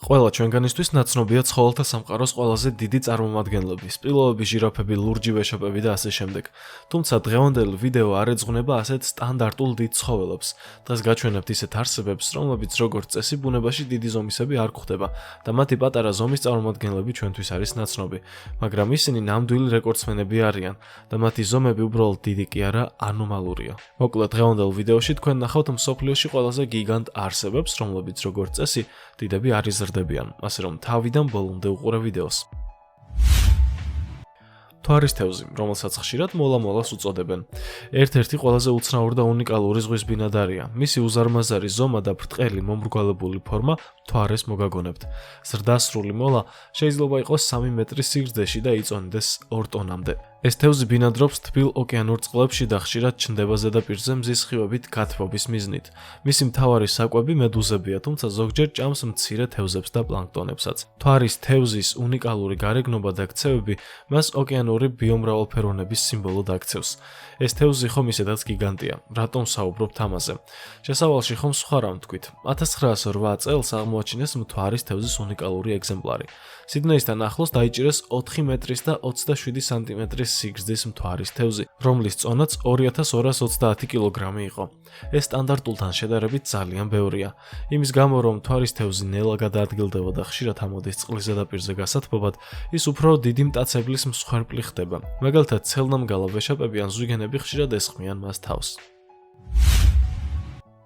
ყველა ჩვენგანისთვის ნაცნობია ცხოველთა სამყაროს ყველაზე დიდი წარმომადგენლები, სპილოები, ჟირაფები, ლურჯი ვეშაპები და ასე შემდეგ. თუმცა დღევანდელი ვიდეო არ ეძღვნება ასეთ სტანდარტულ დიდ ცხოველებს. დღეს გაჩვენებთ ისეთ არსებებს, რომლებიც როგორც წესი ბუნებაში დიდი ზომისები არ გვხვდება და მათი პატარა ზომის წარმომადგენლები ჩვენთვის არის ნაცნობი, მაგრამ ისინი ნამდვილი რეკორდსმენები არიან და მათი ზომები უბრალოდ დიდი კი არა, ანომალურია. მოკლედ დღევანდელ ვიდეოში თქვენ ნახავთ მსოფლიოში ყველაზე გიგანტ არსებებს, რომლებიც როგორც წესი დიდები არ იზრდებიან, ასე რომ თავიდან ბოლომდე უყურე ვიდეოს. თვარის თევზი, რომელსაც ხშირად მოლა-მოლას უწოდებენ. ერთ-ერთი ყველაზე უცნაური და უნიკალური ზღვის ბინადარია. მისი უზარმაზარი ზომა და ბრტყელი მომრგვალებული ფორმა თვარეს მოგაგონებთ. ზრდასრული მოლა შეიძლება იყოს 3 მეტრის სიგრძეში და იწონდეს 2 ტონამდე. ეს თევზი ბინადრობს თბილ ოკეანურ წყლებში და ხშირად ჩნდება ზედაპირზე მზის სხივებით გათბობის მიზნით. მისი მთავარი საკვები მედუზებია, თუმცა ზოგჯერ ჭამს მცირე თევზებს და პლანქტონებსაც. თვარის თევზის უნიკალური გარეგნობა და ქცევები მას ოკეანური ბიომრავალფეროვნების სიმბოლოდ აქცევს. ეს თევზი ხომ ისედაც გიგანტია. რატომ საუბრობთ ამაზე? შესავალში ხომ სხვა რამ თქვით. 1908 წელს აღმოაჩინეს მთვარის თევზის უნიკალური ეგზემპლარი. სიდნეისთან ახლოს დაიჭირეს 4 მეტრის და 27 სანტიმეტრის სიგრძის მთვარის თევზი, რომლის წონაც 2230 კილოგრამი იყო. ეს სტანდარტულთან შედარებით ძალიან ბევრია. იმის გამო, რომ მთვარის თევზი ნელა გადაადგილდება და ხშირად ამოდის წყლის ზედაპირზე გასათბობად, ის უფრო დიდი მტაცებლის მსხვერპლი ხდება. მაგალითად, ცელნამგალა ვეშაპები ან ზვიგენები ხშირად ესხმიან მას თავს.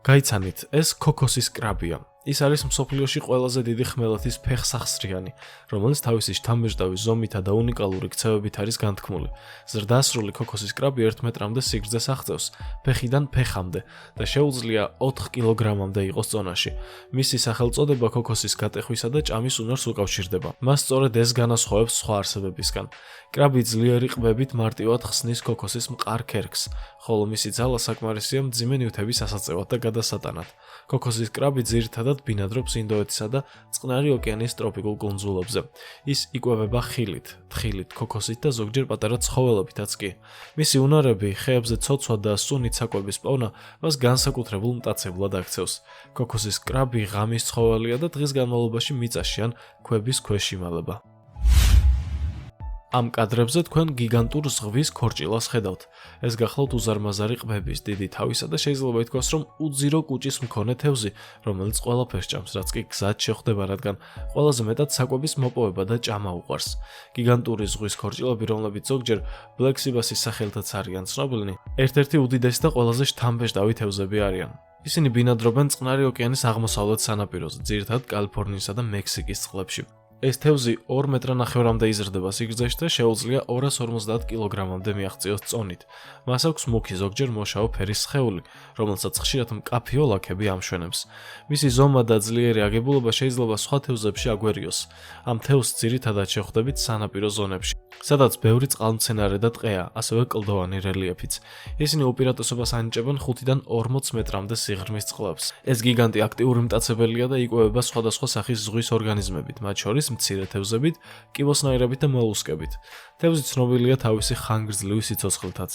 გაიცანით, ეს ქოქოსის კრაბია. ის არის მსოფლიოში ყველაზე დიდი ხმელეთის ფეხსახსრიანი, რომელიც თავისი შთამბეჭდავი ზომითა და უნიკალური ქცევებით არის განთქმული. ზრდასრული ქოქოსის კრაბი 1 მეტრამდე სიგრძეს აღწევს, ფეხიდან ფეხამდე და შეუძლია 4 კილოგრამამდე იყოს წონაში. მისი სახელწოდება ქოქოსის გატეხვისა და ჭამის უნარს უკავშირდება. მას სწორედ ეს განასხვავებს სხვა არსებებისგან. კრაბი ძლიერი ყბებით მარტივად ხსნის ქოქოსის მყარ ქერქს, ხოლო მისი ძალა საკმარისია მძიმე ნივთების ასაწევად და გადასატანად. ქოქოსის კრაბი ძირითადად ბინადრობს ინდოეთისა და წყნარი ოკეანის ტროპიკულ კუნძულებზე. ის იკვებება ხილით, თხილით, ქოქოსით და ზოგჯერ პატარა ცხოველებითაც კი. მისი უნარები, ხეებზე ცოცვა და სუნით საკვების პოვნა მას განსაკუთრებულ მტაცებლად აქცევს. ქოქოსის კრაბი ღამის ცხოველია და დღის განმავლობაში მიწაში ან ქვების ქვეშ იმალება. ამ კადრებზე თქვენ გიგანტურ ზღვის ქორჭილას ხედავთ. ეს გახლავთ უზარმაზარი ყბების, დიდი თავისა და შეიძლება ითქვას, რომ უძირო კუჭის მქონე თევზი, რომელიც ყველაფერს ჭამს, რაც კი გზად შეხვდება, რადგან ყველაზე მეტად საკვების მოპოვება და ჭამა უყვარს. გიგანტური ზღვის ქორჭილები, რომლებიც ზოგჯერ ბლეკ სიბასის სახელითაც არიან ცნობილნი, ერთ-ერთი უდიდესი და ყველაზე შთამბეჭდავი თევზები არიან. ისინი ბინადრობენ წყნარი ოკეანის აღმოსავლეთ სანაპიროზე, ძირითადად კალიფორნიისა და მექსიკის წყლებში. ეს თევზი 2 მეტრანახევრამდე იზრდება სიგრძეში და შეუძლია 250 კილოგრამამდე მიაღწიოს წონით. მას აქვს მუქი, ზოგჯერ მოშავო ფერის სხეული, რომელსაც ხშირად მკაფიო ლაქები ამშვენებს. მისი ზომა და ძლიერი აგებულება შეიძლება სხვა თევზებში აგვერიოს. ამ თევზს ძირითადად შეხვდებით სანაპირო ზონებში, სადაც ბევრი წყალმცენარე და ტყეა, ასევე კლდოვანი რელიეფიც. ისინი უპირატესობას ანიჭებენ 5-დან 40 მეტრამდე სიღრმის წყლებს. ეს გიგანტი აქტიური მტაცებელია და იკვებება სხვადასხვა სახის ზღვის ორგანიზმებით, მათ შორის მცირე თევზებით, კიბოსნაირებით და მოლუსკებით. თევზი ცნობილია თავისი ხანგრძლივი სიცოცხლითაც.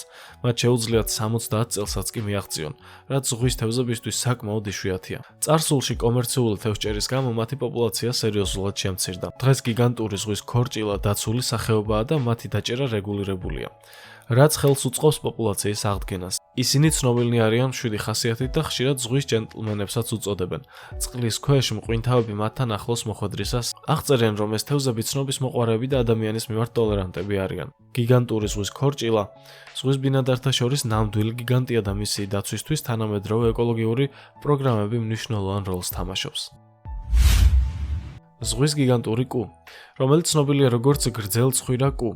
მათ შეუძლიათ 70 წელსაც კი მიაღწიონ, რაც ზღვის თევზებისთვის საკმაოდ იშვიათია. წარსულში კომერციული თევზჭერის გამო მათი პოპულაცია სერიოზულად შემცირდა. დღეს გიგანტური ზღვის ქორჭილა დაცული სახეობაა და მათი დაჭერა რეგულირებულია, რაც ხელს უწყობს პოპულაციის აღდგენას. ისინი ცნობილნი არიან მშვიდი ხასიათით და ხშირად ზღვის ჯენტლმენებსაც უწოდებენ. წყლის ქვეშ მყვინთავები მათთან ახლოს მოხვედრისას აღწერენ, რომ ეს თევზები ცნობის მოყვარები და ადამიანის მიმართ ტოლერანტები არიან. გიგანტური ზღვის ქორჭილა ზღვის ბინადართა შორის ნამდვილი გიგანტია და მისი დაცვისთვის თანამედროვე ეკოლოგიური პროგრამები მნიშვნელოვან როლს თამაშობს. ზღვის გიგანტური კუ, რომელიც ცნობილია როგორც გრძელცხვირა კუ.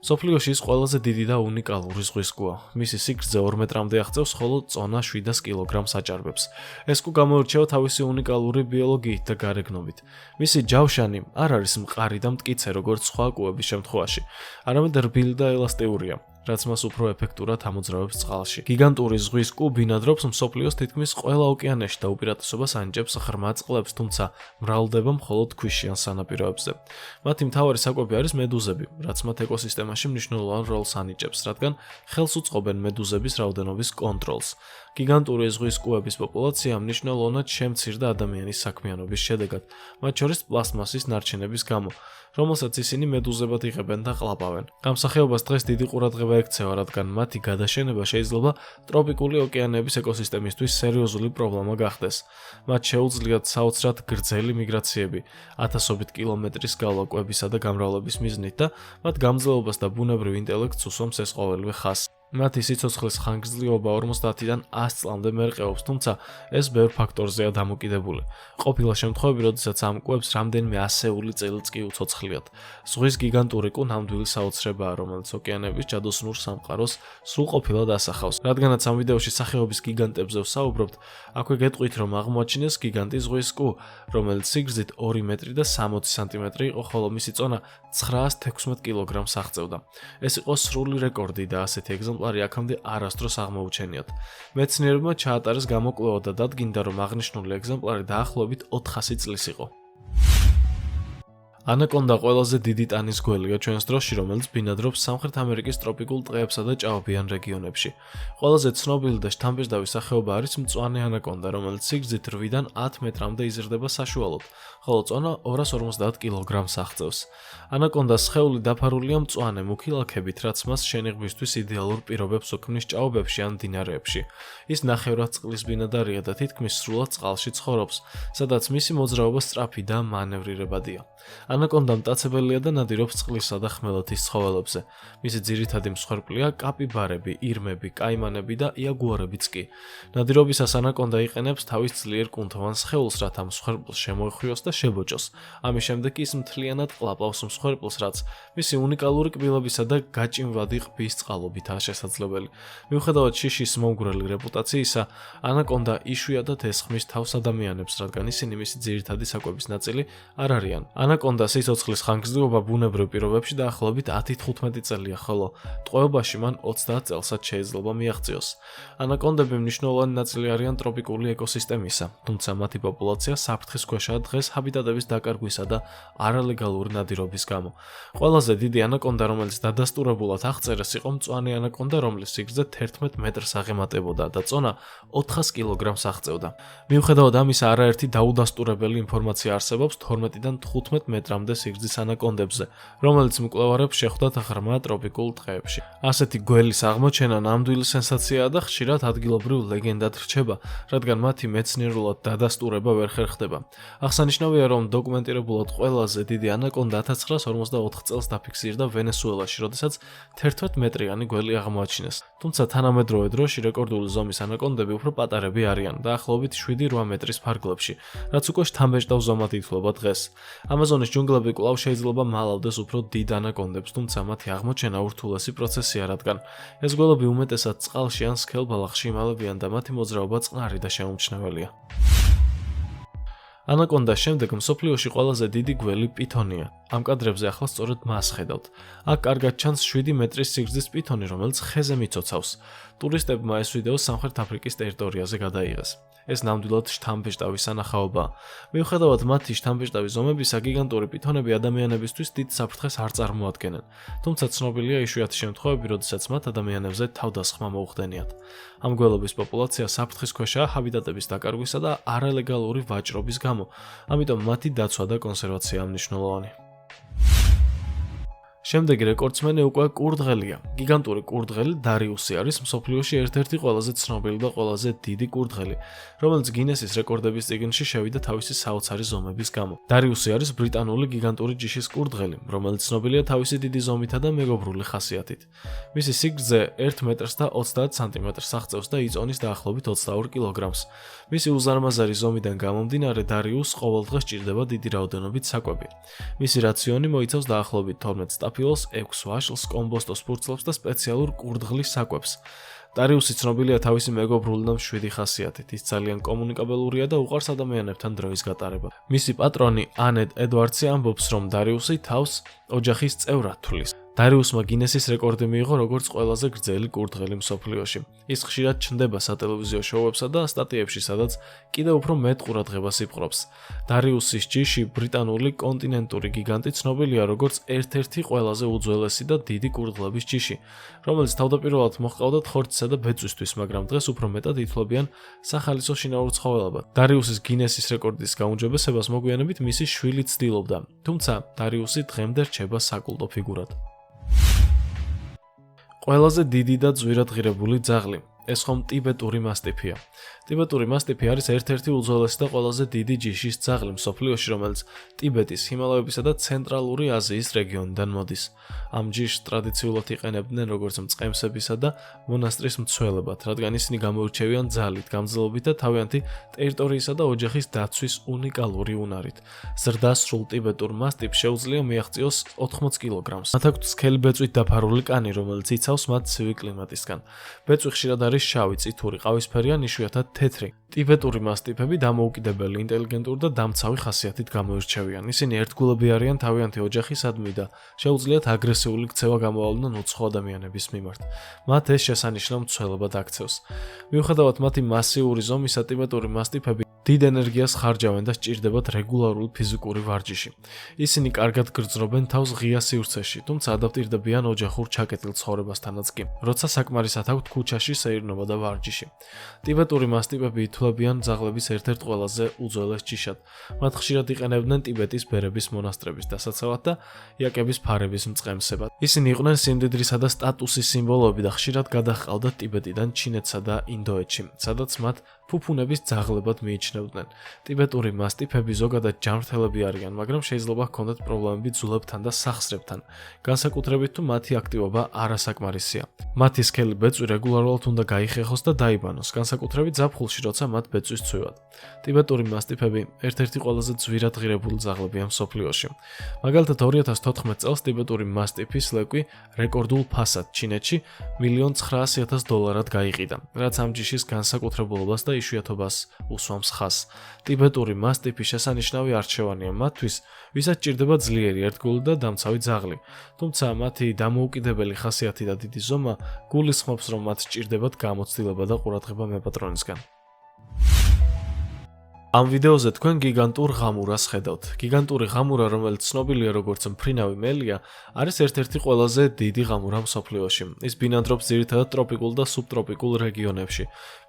მსოფლიოში ის ყველაზე დიდი და უნიკალური ზღვის კუა. მისი სიგრძე 2 მეტრამდე აღწევს, ხოლო წონა 700 კილოგრამს აჭარბებს. ეს კუ გამოირჩევა თავისი უნიკალური ბიოლოგიით და გარეგნობით. მისი ჯავშანი არ არის მყარი და მტკიცე, როგორც სხვა კუების შემთხვევაში, არამედ რბილი და ელასტიურია. რაც მას უფრო ეფექტურად ამოძრავებს წყალში. გიგანტური ზღვის კუ ბინადრობს მსოფლიოს თითქმის ყველა ოკეანეში და უპირატესობას ანიჭებს ღრმა წყლებს, თუმცა მრავლდება მხოლოდ ქვიშიან სანაპიროებზე. მათი მთავარი საკვები არის მედუზები, რაც მათ ეკოსისტემაში მნიშვნელოვან როლს ანიჭებს, რადგან ხელს უწყობენ მედუზების რაოდენობის კონტროლს. გიგანტური ზღვის კუების პოპულაცია მნიშვნელოვნად შემცირდა ადამიანის საქმიანობის შედეგად, მათ შორის პლასტმასის ნარჩენების გამო, რომელსაც ისინი მედუზებად იღებენ და ყლაპავენ. გამსახეობას დღეს დიდი ყურადღება ექცევა, რადგან მათი გადაშენება შეიძლება ტროპიკული ოკეანეების ეკოსისტემისთვის სერიოზული პრობლემა გახდეს. მათ შეუძლიათ საოცრად გრძელი მიგრაციები, ათასობით კილომეტრის გავლა კვებისა და გამრავლების მიზნით და მათ გამძლეობას და ბუნებრივ ინტელექტს უსვამს ეს ყოველივე ხაზს. მათი სიცოცხლის ხანგრძლივობა 50-დან 100 წლამდე მერყეობს, თუმცა ეს ბევრ ფაქტორზეა დამოკიდებული. ყოფილა შემთხვევები, როდესაც ამ კუებს რამდენიმე ასეული წელიც კი უცოცხლიათ. ზღვის გიგანტური კუ ნამდვილი საოცრებაა, რომელიც ოკეანეების ჯადოსნურ სამყაროს სრულყოფილად ასახავს. რადგანაც ამ ვიდეოში სახეობის გიგანტებზე ვსაუბრობთ, აქვე გეტყვით, რომ აღმოაჩინეს გიგანტი ზღვის კუ, რომელიც სიგრძით 2 მეტრი და 60 სანტიმეტრი იყო, ხოლო მისი წონა 916 კილოგრამს აღწევდა. ეს იყო სრული რეკორდი და ასეთი ეგზემპლარი აქამდე არასდროს აღმოუჩენიათ. მეცნიერებმა ჩაატარეს გამოკვლევა და დადგინდა, რომ აღნიშნული ეგზემპლარი დაახლოებით 400 წლის იყო. ანაკონდა ყველაზე დიდი ტანის გველია ჩვენს დროში, რომელიც ბინადრობს სამხრეთ ამერიკის ტროპიკულ ტყეებსა და ჭაობიან რეგიონებში. ყველაზე ცნობილი და შთამბეჭდავი სახეობა არის მწვანე ანაკონდა, რომელიც სიგრძით 8-დან 10 მეტრამდე იზრდება საშუალოდ, ხოლო წონა 250 კილოგრამს აღწევს. ანაკონდას სხეული დაფარულია მწვანე მუქი ლაქებით, რაც მას შენიღბისთვის იდეალურ პირობებს უქმნის ჭაობებში ან მდინარეებში. ის ნახევრად წყლის ბინადარია და თითქმის სრულად წყალში ცხოვრობს, სადაც მისი მოძრაობა სწრაფი და მანევრირებადია. ანაკონდა მტაცებელია და ნადირობს წყლისა და ხმელეთის ცხოველებზე. მისი ძირითადი მსხვერპლია კაპიბარები, ირმები, კაიმანები და იაგუარებიც კი. ნადირობისას ანაკონდა იყენებს თავის ძლიერ კუნთოვან სხეულს, რათა მსხვერპლს შემოეხვიოს და შებოჭოს. ამის შემდეგ ის მთლიანად ყლაპავს მსხვერპლს, რაც მისი უნიკალური კბილებისა და გაჭიმვადი ყბის წყალობითაა შესაძლებელი. მიუხედავად შიშის მომგვრელი რეპუტაციისა, ანაკონდა იშვიათად ესხმის თავს ადამიანებს, რადგან ისინი მისი ძირითადი საკვების ნაწილი არ არიან. ანაკონდა სიცოცხლის ხანგრძლივობა ბუნებრივ პირობებში დაახლოებით 10-15 წელია, ხოლო ტყვეობაში მან 30 წელსაც შეიძლება მიაღწიოს. ანაკონდები მნიშვნელოვანი ნაწილი არიან ტროპიკული ეკოსისტემისა, თუმცა მათი პოპულაცია საფრთხის ქვეშაა დღეს ჰაბიტატების დაკარგვისა და არალეგალური ნადირობის გამო. ყველაზე დიდი ანაკონდა, რომელიც დადასტურებულად აღწერეს, იყო მწვანე ანაკონდა, რომლის სიგრძე 11 მეტრს აღემატებოდა და წონა 400 კილოგრამს აღწევდა. მიუხედავად ამისა, არაერთი დაუდასტურებელი ინფორმაცია არსებობს 12-დან 15 მეტრამდე სიგრძის ანაკონდებზე, რომელიც მკვლევარებს შეხვდათ ღრმა ტროპიკულ ტყეებში. ასეთი გველის აღმოჩენა ნამდვილი სენსაციაა და ხშირად ადგილობრივ ლეგენდად რჩება, რადგან მათი მეცნიერულად დადასტურება ვერ ხერხდება. აღსანიშნავია, რომ დოკუმენტირებულად ყველაზე დიდი ანაკონდა 1954 წელს დაფიქსირდა ვენესუელაში, როდესაც 11 მეტრიანი გველი აღმოაჩინეს. თუმცა თანამედროვე დროში რეკორდული ზომის ანაკონდები უფრო პატარები არიან, დაახლოებით 7-8 მეტრის ფარგლებში, რაც უკვე შთამბეჭდავ ზომად ითვლება დღეს. ამაზონის ჯუნგლები კვლავ შეიძლება მალავდეს უფრო დიდ ანაკონდებს, თუმცა მათი აღმოჩენა ურთულესი პროცესია, რადგან ეს გველები უმეტესად წყალში ან სქელ ბალახში იმალებიან და მათი მოძრაობა წყნარი და შემომჩნეველია. ანაკონდას შემდეგ მსოფლიოში ყველაზე დიდი გველი პითონია. ამ კადრებზე ახლა სწორედ მას ხედავთ. აქ კარგად ჩანს 7 მეტრის სიგრძის პითონი, რომელიც ხეზე მიცოცავს. ტურისტებმა ეს ვიდეო სამხრეთ აფრიკის ტერიტორიაზე გადაიღეს. ეს ნამდვილად შთამბეჭდავი სანახაობაა. მიუხედავად მათი შთამბეჭდავი ზომებისა, გიგანტური პითონები ადამიანებისთვის დიდ საფრთხეს არ წარმოადგენენ. თუმცა ცნობილია იშვიათი შემთხვევები, როდესაც მათ ადამიანებზე თავდასხმა მოუხდენიათ. ამ გველების პოპულაცია საფრთხის ქვეშაა ჰაბიტატების დაკარგვისა და არალეგალური ვაჭრობის გამო, ამიტომ მათი დაცვა და კონსერვაცია მნიშვნელოვანი. შემდეგი რეკორდსმენი უკვე კურდღელია. გიგანტური კურდღელი დარიუსი არის მსოფლიოში ერთ-ერთი ყველაზე ცნობილი და ყველაზე დიდი კურდღელი, რომელიც გინესის რეკორდების წიგნში შევიდა თავისი საოცარი ზომების გამო. დარიუსი არის ბრიტანული გიგანტური ჯიშის კურდღელი, რომელიც ცნობილია თავისი დიდი ზომითა და მეგობრული ხასიათით. მისი სიგრძე 1 მეტრს და 30 სანტიმეტრს აღწევს და იწონის დაახლოებით 22 კილოგრამს. მისი უზარმაზარი ზომიდან გამომდინარე, დარიუსს ყოველდღე სჭირდება დიდი რაოდენობით საკვები. მისი რაციონი მოიცავს დაახლოებით 12 სტაფილოს, 6 ვაშლს, კომბოსტოს ფურცლებს და სპეციალურ კურდღლის საკვებს. დარიუსი ცნობილია თავისი მეგობრული და მშვიდი ხასიათით. ის ძალიან კომუნიკაბელურია და უყვარს ადამიანებთან დროის გატარება. მისი პატრონი ანეტ ედვარდსი ამბობს, რომ დარიუსი თავს ოჯახის წევრად თვლის. დარიუსმა გინესის რეკორდი მიიღო როგორც ყველაზე გრძელი კურდღელი მსოფლიოში. ის ხშირად ჩნდება სატელევიზიო შოუებსა და სტატიებში, სადაც კიდევ უფრო მეტ ყურადღებას იპყრობს. დარიუსის ჯიში ბრიტანული კონტინენტური გიგანტი ცნობილია როგორც ერთ-ერთი ყველაზე უძველესი და დიდი კურდღლების ჯიში, რომელიც თავდაპირველად მოჰყავდათ ხორცსა და ბეწვისთვის, მაგრამ დღეს უფრო მეტად ითვლებიან სახალისო შინაურ ცხოველებად. დარიუსის გინესის რეკორდის გაუმჯობესებას მოგვიანებით მისი შვილი ცდილობდა, თუმცა დარიუსი დღემდე რჩება საკულტო ფიგურად. ყველაზე დიდი და ძვირად ღირებული ძაღლი. ეს ხომ ტიბეტური მასტიფია. ტიბეტური მასტიფი არის ერთ-ერთი უძველესი და ყველაზე დიდი ჯიშის ძაღლი მსოფლიოში, რომელიც ტიბეტის, ჰიმალაებისა და ცენტრალური აზიის რეგიონიდან მოდის. ამ ჯიშს ტრადიციულად იყენებდნენ როგორც მწყემსებისა და მონასტრის მცველებად, რადგან ისინი გამოირჩევიან ძალით, გამძლეობით და თავიანთი ტერიტორიისა და ოჯახის დაცვის უნიკალური უნარით. ზრდასრულ ტიბეტურ მასტიფს შეუძლია მიაღწიოს 80 კილოგრამს. მათ აქვთ სქელი ბეწვით დაფარული კანი, რომელიც იცავს მათ ცივი კლიმატისგან. ბეწვი ხშირად არის შავი, წითური, ყავისფერი ან იშვიათად თეთრი. ტიბეტური მასტიფები დამოუკიდებელი, ინტელიგენტური და დამცავი ხასიათით გამოირჩევიან. ისინი ერთგულები არიან თავიანთი ოჯახისადმი და შეუძლიათ აგრესიული ქცევა გამოავლინონ უცხო ადამიანების მიმართ. მათ ეს შესანიშნავ მცველებად აქცევს. მიუხედავად მათი მასიური ზომისა, ტიბეტური მასტიფები დიდ ენერგიას ხარჯავენ და სჭირდებათ რეგულარული ფიზიკური ვარჯიში. ისინი კარგად გრძნობენ თავს ღია სივრცეში, თუმცა ადაპტირდებიან ოჯახურ ჩაკეტილ ცხოვრებასთანაც კი, როცა საკმარისად აქვთ ქუჩაში სეირნობა და ვარჯიში. ტიბეტური მასტიფები ითვლებიან ძაღლების ერთ-ერთ ყველაზე უძველეს ჯიშად. მათ ხშირად იყენებდნენ ტიბეტის ბერების მონასტრების დასაცავად და იაკების ფარების მწყემსებად. ისინი იყვნენ სიმდიდრისა და სტატუსის სიმბოლოები და ხშირად გადაჰყავდათ ტიბეტიდან ჩინეთსა და ინდოეთში, სადაც მათ ფუფუნების ძაღლებად მიიჩნევდნენ. ტიბეტური მასტიფები ზოგადად ჯანმრთელები არიან, მაგრამ შეიძლება ჰქონდეთ პრობლემები ძულებთან და სახსრებთან, განსაკუთრებით თუ მათი აქტივობა არასაკმარისია. მათი სქელი ბეწვი რეგულარულად უნდა გაიხეხოს და დაიბანოს, განსაკუთრებით ზაფხულში, როცა მათ ბეწვის ცვივად. ტიბეტური მასტიფები ერთ-ერთი ყველაზე ძვირად ღირებული ძაღლებია მსოფლიოში. მაგალითად 2014 წელს ტიბეტური მასტიფის ლეკვი რეკორდულ ფასად ჩინეთში $1,900,000 გაიყიდა, რაც ამ ჯიშის განსაკუთრებულობას და იშვიათობას უსვამს ხაზს. ტიბეტური მასტიფი შესანიშნავი არჩევანია მათთვის, ვისაც ჭირდება ძლიერი, ერთგული და დამცავი ძაღლი. თუმცა მათი დამოუკიდებელი ხასიათი და დიდი ზომა გულისხმობს, რომ მათ სჭირდებათ გამოცდილება და ყურადღება მეპატრონისგან. ამ ვიდეოზე თქვენ გიგანტურ ღამურას ხედავთ. გიგანტური ღამურა, რომელიც ცნობილია როგორც მფრინავი მელია, არის ერთ-ერთი ყველაზე დიდი ღამურა მსოფლიოში. ის ბინადრობს ძირითადად ტროპიკულ და სუბტროპიკულ რეგიონებში,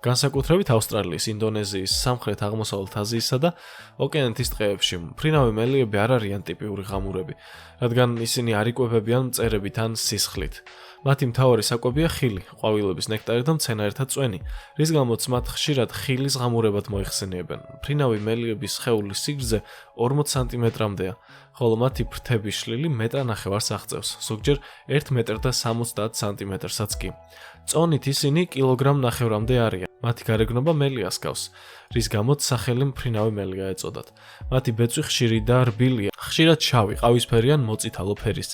განსაკუთრებით ავსტრალიის, ინდონეზიის, სამხრეთ-აღმოსავლეთ აზიისა და ოკეანეთის ტყეებში. მფრინავი მელიები არ არიან ტიპიური ღამურები, რადგან ისინი არ იკვებებიან მწერებით ან სისხლით. მათი მთავარი საკვებია ხილი, ყვავილების ნექტარი და მცენარეთა წვენი, რის გამოც მათ ხშირად ხილის ღამურებად მოიხსენიებენ. მფრინავი მელიების სხეულის სიგრძე 40 სანტიმეტრამდეა, ხოლო მათი ფრთების შლილი 1.5 მეტრს აღწევს, ზოგჯერ 1.70 სანტიმეტრსაც კი. წონით ისინი კილოგრამ-ნახევრამდე არიან. მათი გარეგნობა მელიას გავს, რის გამოც სახელი მფრინავი მელია ეწოდათ. მათი ბეწვი ხშირი და რბილია, ხშირად შავი, ყავისფერი ან მოწითალო ფერის.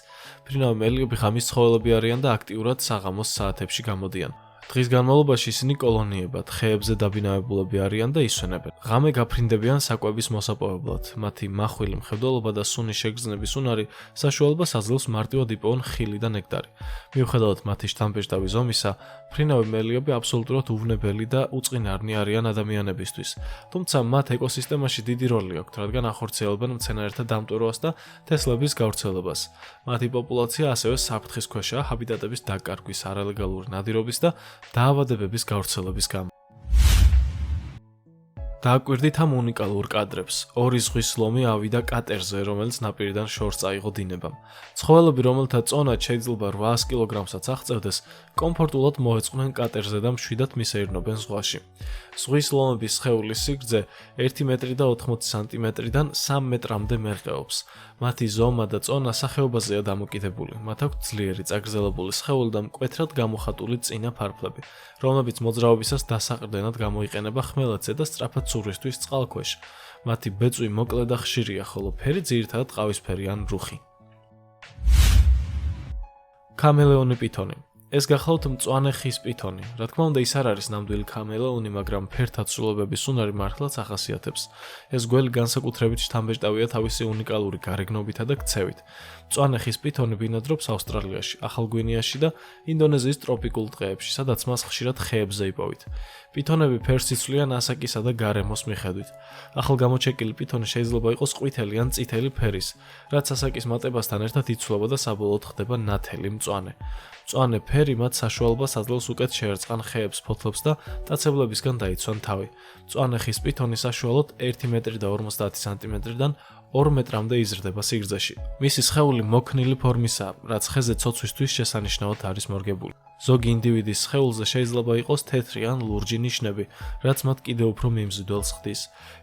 მფრინავი მელიები ღამის ცხოველები არიან და აქტიურად საღამოს საათებში გამოდიან. დღის განმავლობაში ისინი კოლონიებად, ხეებზე დაბინავებულები არიან და ისვენებენ. ღამე გაფრინდებიან საკვების მოსაპოვებლად. მათი მახვილი მხედველობა და სუნის შეგრძნების უნარი საშუალებას აძლევს მარტივად იპოვონ ხილი და ნექტარი. მიუხედავად მათი შთამბეჭდავი ზომისა, მფრინავი მელიები აბსოლუტურად უვნებელი და უწყინარნი არიან ადამიანებისთვის. თუმცა მათ ეკოსისტემაში დიდი როლი აქვთ, რადგან ახორციელებენ მცენარეთა დამტვერვას და თესლების გავრცელებას. მათი პოპულაცია ასევე საფრთხის ქვეშაა ჰაბიტატების დაკარგვის, არალეგალური ნადირობის და დაავადებების გავრცელების გამო. დააკვირდით ამ უნიკალურ კადრებს. ორი ზღვის ლომი ავიდა კატერზე, რომელიც ნაპირიდან შორს წაიღო დინებამ. ცხოველები, რომელთა წონა შეიძლება 800 კილოგრამსაც აღწევდეს, კომფორტულად მოეწყნენ კატერზე და მშვიდად მისეირნობენ ზღვაში. ზღვის ლომების სხეულის სიგრძე 1 მეტრი და 80 სანტიმეტრიდან 3 მეტრამდე მერყეობს. მათი ზომა და წონა სახეობაზეა დამოკიდებული. მათ აქვთ ძლიერი წაგრძელებული სხეული და მკვეთრად გამოხატული წინა ფარფლები, რომლებიც მოძრაობისას დასაყრდენად გამოიყენება ხმელეთზე და სწრაფად ცურვისთვის წყალქვეშ. მათი ბეწვი მოკლე და ხშირია, ხოლო ფერი ძირითადად ყავისფერი ან რუხი. ქამელეონი პითონი. ეს გახლავთ მწვანე ხის პითონი. რა თქმა უნდა, ის არ არის ნამდვილი ქამელეონი, მაგრამ ფერთა ცვლილებების უნარი მართლაც ახასიათებს. ეს გველი განსაკუთრებით შთამბეჭდავია თავისი უნიკალური გარეგნობითა და ქცევით. მწვანე ხის პითონი ბინადრობს ავსტრალიაში, ახალ გვინეაში და ინდონეზიის ტროპიკულ ტყეებში, სადაც მას ხშირად ხეებზე იპოვით. პითონები ფერს იცვლიან ასაკისა და გარემოს მიხედვით. ახალგამოჩეკილი პითონი შეიძლება იყოს ყვითელი ან წითელი ფერის, რაც ასაკის მატებასთან ერთად იცვლება და საბოლოოდ ხდება ნათელი მწვანე. მწვანე ფერი მათ საშუალებას აძლევს უკეთ შეერწყან ხეებს, ფოთლებს და ტაცებლებისგან დაიცვან თავი. მწვანე ხის პითონი საშუალოდ 1 მეტრი და 50 სანტიმეტრიდან 2 მეტრამდე იზრდება სიგრძეში. მისი სხეული მოქნილი ფორმისაა, რაც ხეზე ცოცვისთვის შესანიშნავად არის მორგებული. ზოგი ინდივიდის სხეულზე შეიძლება იყოს თეთრი ან ლურჯი ნიშნები, რაც მათ კიდევ უფრო მიმზიდველს ხდის.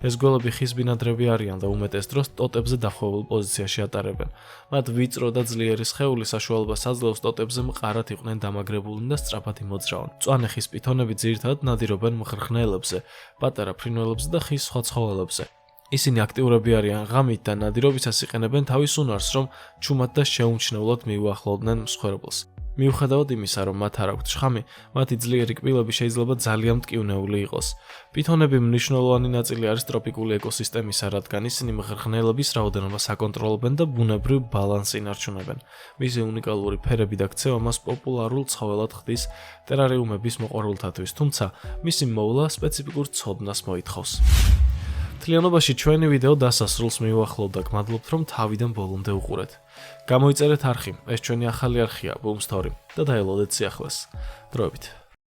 ეს გველები ხის ბინადრები არიან და უმეტეს დროს ტოტებზე დახვეულ პოზიციაში ატარებენ. მათ ვიწრო და ძლიერი სხეული საშუალებას აძლევს ტოტებზე მყარად იყვნენ დამაგრებულნი და სწრაფად იმოძრავენ. მწვანე ხის პითონები ძირითადად ნადირობენ მღრღნელებზე, პატარა ფრინველებზე და ხის სხვა ცხოველებზე. ისინი აქტიურები არიან ღამით და ნადირობისას იყენებენ თავის უნარს, რომ ჩუმად და შეუმჩნევლად მიუახლოვდნენ მსხვერპლს. მიუხედავად იმისა, რომ მათ არ აქვთ შხამი, მათი ძლიერი კბილები შეიძლება ძალიან მტკივნეული იყოს. პითონები მნიშვნელოვანი ნაწილი არის ტროპიკული ეკოსისტემისა, რადგან ისინი მღრღნელების რაოდენობას აკონტროლებენ და ბუნებრივ ბალანსს ინარჩუნებენ. მისი უნიკალური ფერები და ქცევა მას პოპულარულ ცხოველად ხდის ტერარიუმების მოყვარულთათვის, თუმცა მისი მოვლა სპეციფიკურ ცოდნას მოითხოვს. მთლიანობაში ჩვენი ვიდეო დასასრულს მივუახლოვთ და გმადლობთ, რომ თავიდან ბოლომდე უყურეთ. გამოიწერეთ არხი, ეს ჩვენი ახალი არხია, Boom Story და დაელოდეთ სიახლეს. დროებით.